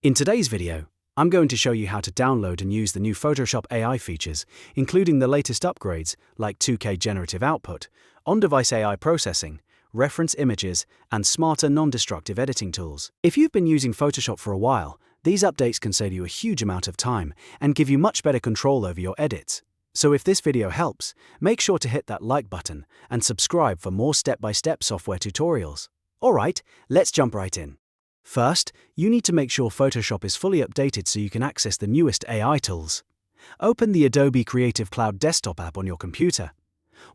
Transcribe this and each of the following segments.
In today's video, I'm going to show you how to download and use the new Photoshop AI features, including the latest upgrades like 2K generative output, on-device AI processing, reference images, and smarter non-destructive editing tools. If you've been using Photoshop for a while, these updates can save you a huge amount of time and give you much better control over your edits. So if this video helps, make sure to hit that like button and subscribe for more step-by-step software tutorials. Alright, let's jump right in. First, you need to make sure Photoshop is fully updated so you can access the newest AI tools. Open the Adobe Creative Cloud desktop app on your computer.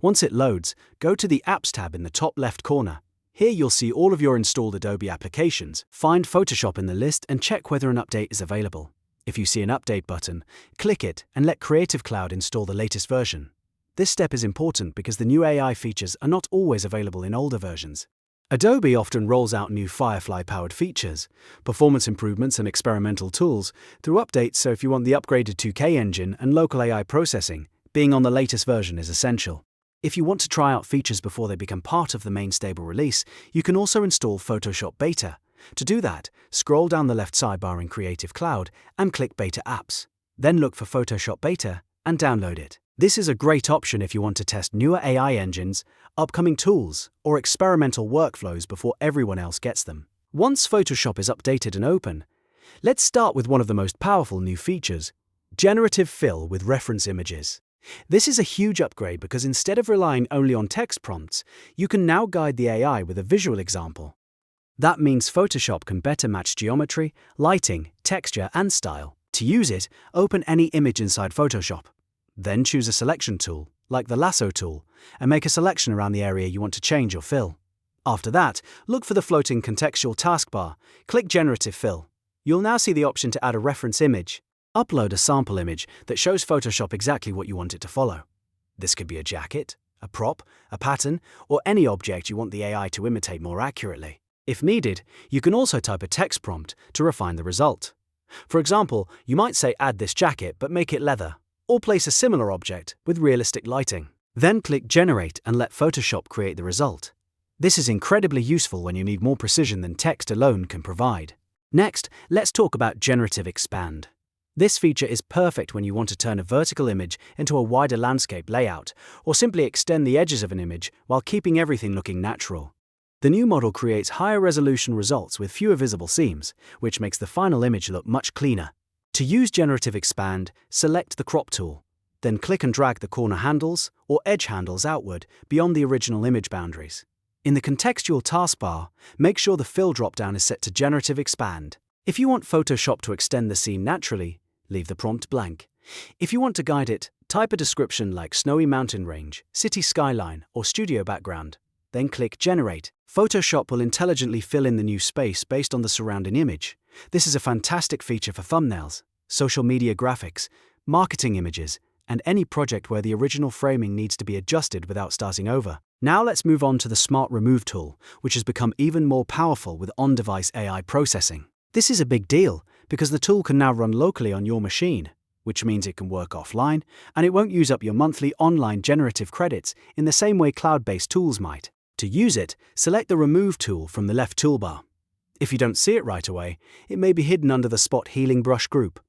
Once it loads, go to the Apps tab in the top left corner. Here you'll see all of your installed Adobe applications. Find Photoshop in the list and check whether an update is available. If you see an update button, click it and let Creative Cloud install the latest version. This step is important because the new AI features are not always available in older versions. Adobe often rolls out new Firefly-powered features, performance improvements and experimental tools through updates, so if you want the upgraded 2K engine and local AI processing, being on the latest version is essential. If you want to try out features before they become part of the main stable release, you can also install Photoshop Beta. To do that, scroll down the left sidebar in Creative Cloud and click Beta Apps. Then look for Photoshop Beta and download it. This is a great option if you want to test newer AI engines, upcoming tools, or experimental workflows before everyone else gets them. Once Photoshop is updated and open, let's start with one of the most powerful new features, Generative Fill with reference images. This is a huge upgrade because instead of relying only on text prompts, you can now guide the AI with a visual example. That means Photoshop can better match geometry, lighting, texture, and style. To use it, open any image inside Photoshop. Then choose a selection tool, like the lasso tool, and make a selection around the area you want to change or fill. After that, look for the floating contextual taskbar, click Generative Fill. You'll now see the option to add a reference image. Upload a sample image that shows Photoshop exactly what you want it to follow. This could be a jacket, a prop, a pattern, or any object you want the AI to imitate more accurately. If needed, you can also type a text prompt to refine the result. For example, you might say add this jacket but make it leather, or place a similar object with realistic lighting. Then click Generate and let Photoshop create the result. This is incredibly useful when you need more precision than text alone can provide. Next, let's talk about Generative Expand. This feature is perfect when you want to turn a vertical image into a wider landscape layout, or simply extend the edges of an image while keeping everything looking natural. The new model creates higher resolution results with fewer visible seams, which makes the final image look much cleaner. To use Generative Expand, select the Crop tool. Then click and drag the corner handles or edge handles outward beyond the original image boundaries. In the contextual taskbar, make sure the Fill drop-down is set to Generative Expand. If you want Photoshop to extend the scene naturally, leave the prompt blank. If you want to guide it, type a description like snowy mountain range, city skyline, or studio background. Then click Generate. Photoshop will intelligently fill in the new space based on the surrounding image. This is a fantastic feature for thumbnails, social media graphics, marketing images, and any project where the original framing needs to be adjusted without starting over. Now let's move on to the Smart Remove tool, which has become even more powerful with on-device AI processing. This is a big deal because the tool can now run locally on your machine, which means it can work offline and it won't use up your monthly online generative credits in the same way cloud-based tools might. To use it, select the Remove tool from the left toolbar. If you don't see it right away, it may be hidden under the Spot Healing brush group.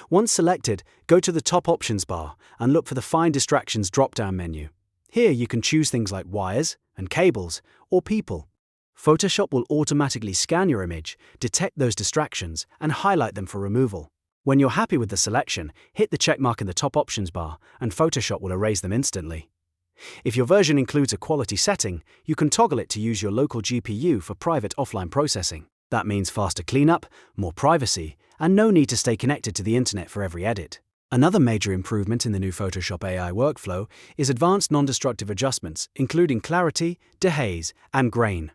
Once selected, go to the top options bar and look for the Find Distractions drop-down menu. Here you can choose things like wires and cables or people. Photoshop will automatically scan your image, detect those distractions, and highlight them for removal. When you're happy with the selection, hit the check mark in the top options bar and Photoshop will erase them instantly. If your version includes a quality setting, you can toggle it to use your local GPU for private offline processing. That means faster cleanup, more privacy, and no need to stay connected to the internet for every edit. Another major improvement in the new Photoshop AI workflow is advanced non-destructive adjustments, including clarity, dehaze, and grain.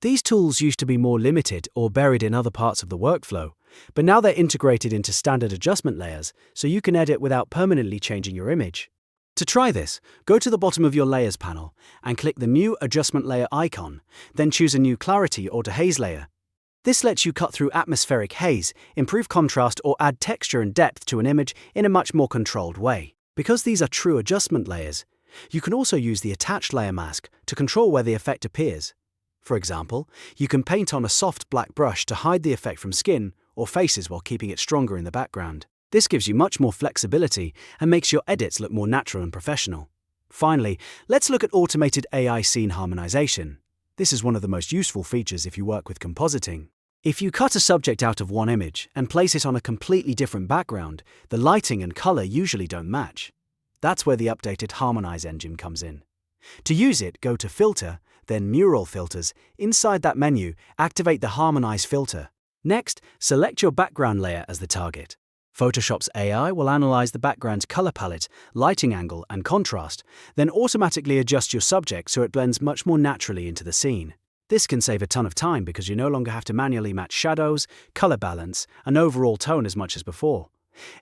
These tools used to be more limited or buried in other parts of the workflow, but now they're integrated into standard adjustment layers, so you can edit without permanently changing your image. To try this, go to the bottom of your Layers panel and click the new Adjustment Layer icon, then choose a new Clarity or Dehaze layer. This lets you cut through atmospheric haze, improve contrast, or add texture and depth to an image in a much more controlled way. Because these are true adjustment layers, you can also use the Attached Layer mask to control where the effect appears. For example, you can paint on a soft black brush to hide the effect from skin or faces while keeping it stronger in the background. This gives you much more flexibility and makes your edits look more natural and professional. Finally, let's look at automated AI scene harmonization. This is one of the most useful features if you work with compositing. If you cut a subject out of one image and place it on a completely different background, the lighting and color usually don't match. That's where the updated Harmonize engine comes in. To use it, go to Filter, then Mural Filters. Inside that menu, activate the Harmonize filter. Next, select your background layer as the target. Photoshop's AI will analyze the background's color palette, lighting angle, and contrast, then automatically adjust your subject so it blends much more naturally into the scene. This can save a ton of time because you no longer have to manually match shadows, color balance, and overall tone as much as before.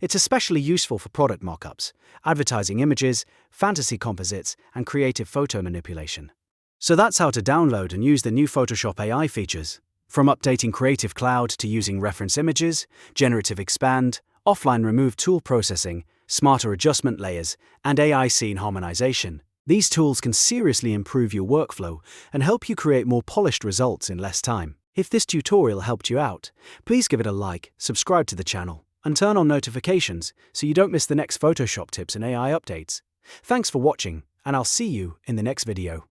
It's especially useful for product mockups, advertising images, fantasy composites, and creative photo manipulation. So that's how to download and use the new Photoshop AI features. From updating Creative Cloud to using reference images, Generative Expand, offline remove tool processing, smarter adjustment layers, and AI scene harmonization. These tools can seriously improve your workflow and help you create more polished results in less time. If this tutorial helped you out, please give it a like, subscribe to the channel, and turn on notifications so you don't miss the next Photoshop tips and AI updates. Thanks for watching, and I'll see you in the next video.